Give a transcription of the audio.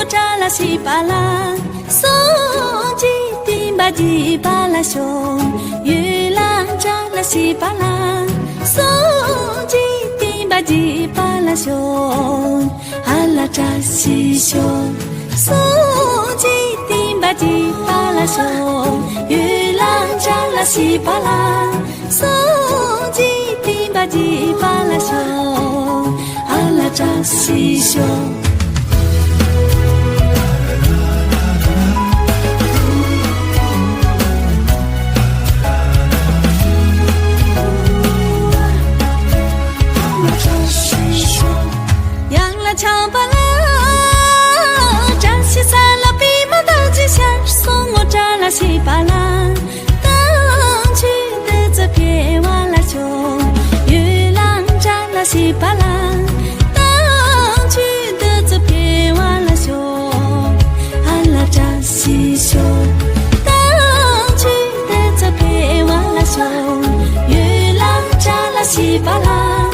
扎拉西巴拉，松鸡丁巴鸡巴拉熊，月亮扎拉西巴拉，松鸡丁巴鸡巴拉熊，阿拉扎西熊，松鸡丁巴鸡巴拉熊，月亮扎拉西巴拉，松鸡丁巴鸡巴拉熊，阿拉扎西熊。乔巴拉，扎西萨拉比马达吉夏，送我扎拉西巴拉，当去的这片瓦拉熊，月亮扎拉西巴拉，当去的这片瓦拉熊，阿拉扎西熊，当去的这片瓦拉熊，月亮扎拉西巴拉。